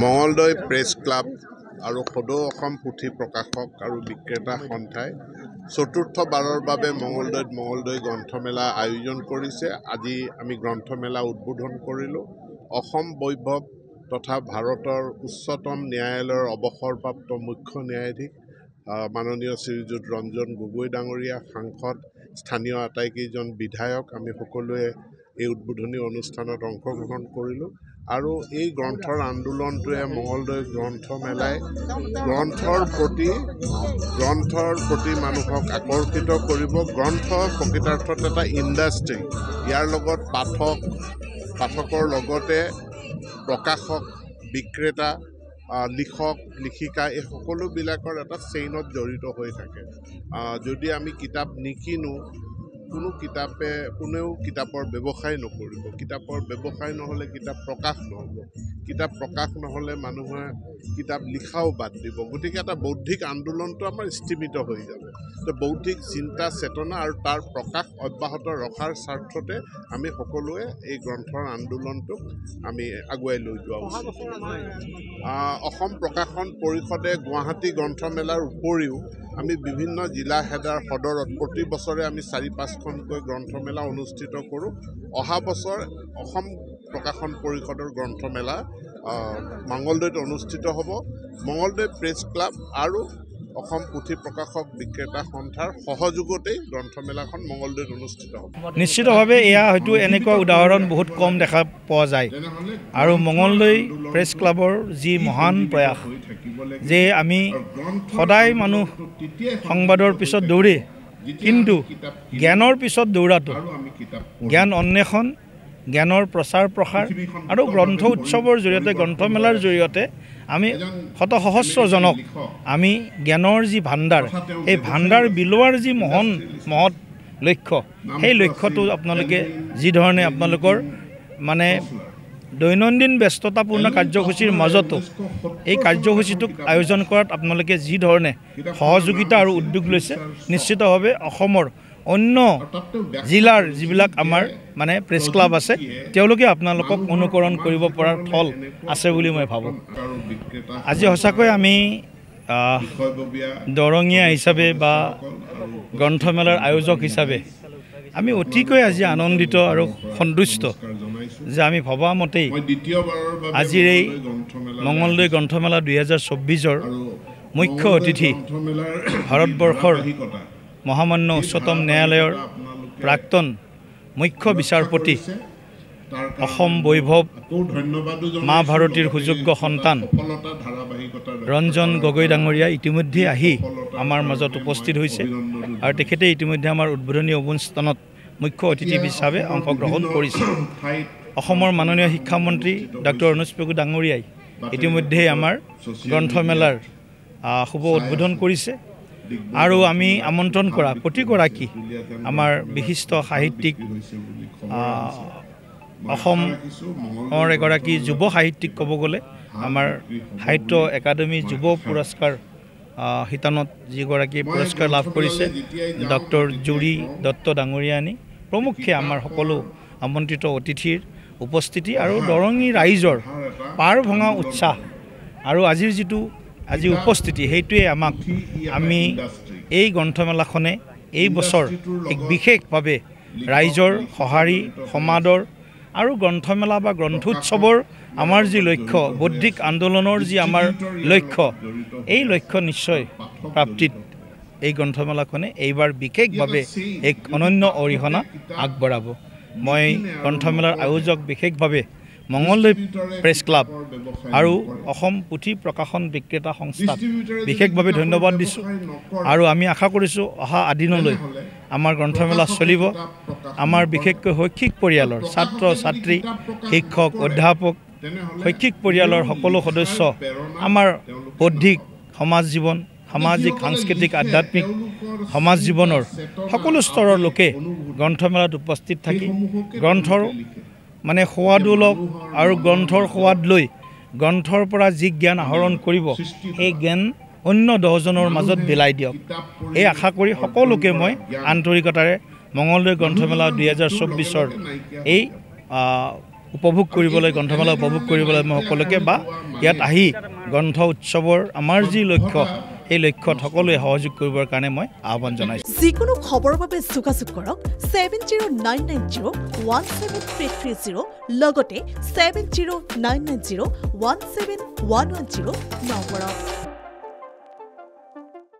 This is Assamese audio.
মঙলদৈ প্ৰেছ ক্লাব আৰু সদৌ অসম পুথি প্ৰকাশক আৰু বিক্ৰেতা সন্থাই চতুৰ্থবাৰৰ বাবে মঙলদৈ গ্ৰন্থমেলা আয়োজন কৰিছে। আজি আমি গ্ৰন্থমেলা উদ্বোধন কৰিলোঁ। অসম বৈভৱ তথা ভাৰতৰ উচ্চতম ন্যায়ালয়ৰ অৱসৰপ্ৰাপ্ত মুখ্য ন্যায়াধীশ মাননীয় শ্ৰীযুত ৰঞ্জন গগৈ ডাঙৰীয়া, সাংসদ, স্থানীয় আটাইকেইজন বিধায়ক, আমি সকলোৱে এই উদ্বোধনী অনুষ্ঠানত অংশগ্ৰহণ কৰিলোঁ। আৰু এই গ্ৰন্থৰ আন্দোলনটোৱে মঙলদৈ গ্ৰন্থমেলাই গ্ৰন্থৰ প্ৰতি মানুহক আকৰ্ষিত কৰিব। গ্ৰন্থ প্ৰকৃতাৰ্থত এটা ইণ্ডাষ্ট্ৰী। ইয়াৰ লগত পাঠকৰ লগতে প্ৰকাশক, বিক্ৰেতা, লিখক, লিখিকা এই সকলোবিলাকৰ এটা চেইনত জড়িত হৈ থাকে। যদি আমি কিতাপ নিকিনো, কোনেও কিতাপৰ ব্যৱসায় নকৰিব। কিতাপৰ ব্যৱসায় নহ'লে কিতাপ প্ৰকাশ নহ'ব। কিতাপ প্ৰকাশ নহ'লে মানুহে কিতাপ লিখাও বাদ দিব। গতিকে এটা বৌদ্ধিক আন্দোলনটো আমাৰ স্থিমিত হৈ যাব। তো বৌদ্ধিক চিন্তা চেতনা আৰু তাৰ প্ৰকাশ অব্যাহত ৰখাৰ স্বাৰ্থতে আমি সকলোৱে এই গ্ৰন্থৰ আন্দোলনটোক আমি আগুৱাই লৈ যোৱা উচিত। অসম প্ৰকাশন পৰিষদে গুৱাহাটী গ্ৰন্থমেলাৰ উপৰিও আমি বিভিন্ন জিলা সদৰত প্ৰতি বছৰে আমি ৪-৫খনকৈ গ্ৰন্থমেলা অনুষ্ঠিত কৰোঁ। অহা বছৰ অসম প্ৰকাশন পৰিষদৰ গ্ৰন্থমেলা মঙলদৈত অনুষ্ঠিত হ'ব। মঙলদৈ প্ৰেছ ক্লাব আৰু অসম পুথি প্ৰকাশক বিক্ৰেতা সন্থাৰ সহযোগতেই গ্ৰন্থমেলাখন মঙলদৈত অনুষ্ঠিত হ'ব। নিশ্চিতভাৱে এয়া হয়তো এনেকুৱা উদাহৰণ বহুত কম দেখা পোৱা যায়। আৰু মঙলদৈ প্ৰেছ ক্লাবৰ যি মহান প্ৰয়াস যে আমি সদায় মানুহ সংবাদৰ পিছত দৌৰে, কিন্তু জ্ঞানৰ পিছত দৌৰাটো, জ্ঞান অন্বেষণ, জ্ঞানৰ প্ৰচাৰ প্ৰসাৰ আৰু গ্ৰন্থ উৎসৱৰ জৰিয়তে, গ্ৰন্থমেলাৰ জৰিয়তে আমি শত সহস্ৰজনক আমি জ্ঞানৰ যি ভাণ্ডাৰ, এই ভাণ্ডাৰ বিলোৱাৰ যি মহৎ লক্ষ্য, সেই লক্ষ্যটো আপোনালোকে যি ধৰণে আপোনালোকৰ মানে দৈনন্দিন ব্যস্ততাপূৰ্ণ কাৰ্যসূচীৰ মাজতো এই কাৰ্যসূচীটোক আয়োজন কৰাত আপোনালোকে যি ধৰণে সহযোগিতা আৰু উদ্যোগ লৈছে, নিশ্চিতভাৱে অসমৰ অন্য জিলাৰ যিবিলাক আমাৰ মানে প্ৰেছ ক্লাব আছে, তেওঁলোকে আপোনালোকক অনুকৰণ কৰিব পৰাৰ থল আছে বুলি মই ভাবোঁ। আজি সঁচাকৈ আমি দৰঙীয়া হিচাপে বা গ্ৰন্থমেলাৰ আয়োজক হিচাপে আমি অতিকৈ আজি আনন্দিত আৰু সন্তুষ্ট যে আমি ভবা মতেই আজিৰ এই মঙলদৈ গ্ৰন্থমেলা ২০২৪ৰ মুখ্য অতিথি ভাৰতবৰ্ষৰ মহামান্য উচ্চতম ন্যায়ালয়ৰ প্ৰাক্তন মুখ্য বিচাৰপতি, অসম বৈভৱ মা ভাৰতীৰ সুযোগ্য সন্তান ৰঞ্জন গগৈ ডাঙৰীয়া ইতিমধ্যে আহি আমাৰ মাজত উপস্থিত হৈছে আৰু তেখেতে ইতিমধ্যে আমাৰ উদ্বোধনী অনুষ্ঠানত মুখ্য অতিথি হিচাপে অংশগ্ৰহণ কৰিছে। অসমৰ মাননীয় শিক্ষামন্ত্ৰী ডক্টৰ অনুজ পেগু ডাঙৰীয়াই ইতিমধ্যে আমাৰ গ্ৰন্থমেলাৰ শুভ উদ্বোধন কৰিছে। আৰু আমি আমন্ত্ৰণ কৰা প্ৰতিগৰাকী আমাৰ বিশিষ্ট সাহিত্যিক, অসমৰ এগৰাকী যুৱ সাহিত্যিক, ক'ব গ'লে আমাৰ সাহিত্য একাডেমী যুৱ পুৰস্কাৰ শিতানত যিগৰাকী পুৰস্কাৰ লাভ কৰিছে ডক্টৰ জুৰি দত্ত ডাঙৰীয়ানী প্ৰমুখ্যে আমাৰ সকলো আমন্ত্ৰিত অতিথিৰ উপস্থিতি আৰু দৰঙী ৰাইজৰ পাৰ ভঙা উৎসাহ আৰু আজিৰ যিটো উপস্থিতি, সেইটোৱে আমি এই গ্ৰন্থমেলাখনে এই বছৰ এক বিশেষভাৱে ৰাইজৰ সঁহাৰি সমাদৰ আৰু গ্ৰন্থমেলা বা গ্ৰন্থ উৎসৱৰ আমাৰ যি লক্ষ্য, বৌদ্ধিক আন্দোলনৰ যি আমাৰ লক্ষ্য, এই লক্ষ্য নিশ্চয় প্ৰাপ্তিত এই গ্ৰন্থমেলাখনে এইবাৰ বিশেষভাৱে এক অনন্য অৰিহণা আগবঢ়াব। মই গ্ৰন্থমেলাৰ আয়োজক বিশেষভাৱে মঙলদৈ প্ৰেছ ক্লাব আৰু অসম পুথি প্ৰকাশন বিক্ৰেতা সংস্থাক বিশেষভাৱে ধন্যবাদ দিছোঁ। আৰু আমি আশা কৰিছোঁ অহা দিনলৈ আমাৰ গ্ৰন্থমেলা চলিব। আমাৰ বিশেষকৈ শৈক্ষিক পৰিয়ালৰ ছাত্ৰ ছাত্ৰী, শিক্ষক, অধ্যাপক, শৈক্ষিক পৰিয়ালৰ সকলো সদস্য, আমাৰ বৌদ্ধিক সমাজ জীৱন, সামাজিক, সাংস্কৃতিক, আধ্যাত্মিক সমাজ জীৱনৰ সকলো স্তৰৰ লোকে গ্ৰন্থমেলাত উপস্থিত থাকি গ্ৰন্থৰ মানে সোৱাদো লওক আৰু গ্ৰন্থৰ সোৱাদ লৈ গ্ৰন্থৰ পৰা যি জ্ঞান আহৰণ কৰিব, সেই জ্ঞান অন্য 10জনৰ মাজত বিলাই দিয়ক। এই আশা কৰি সকলোকে মই আন্তৰিকতাৰে মঙলদৈ গ্ৰন্থমেলা 2024 এই উপভোগ কৰিবলৈ গ্ৰন্থমেলা উপভোগ কৰিবলৈ মই সকলোকে বা ইয়াত আহি গ্ৰন্থ উৎসৱৰ আমাৰ যি লক্ষ্য এই লক্ষ্যত সকলোৱে সহযোগ কৰিবৰ কাৰণে মই আহ্বান জনাইছোঁ। যিকোনো খবৰৰ বাবে যোগাযোগ কৰক 7099017330 লগতে 7099017110 নম্বৰত।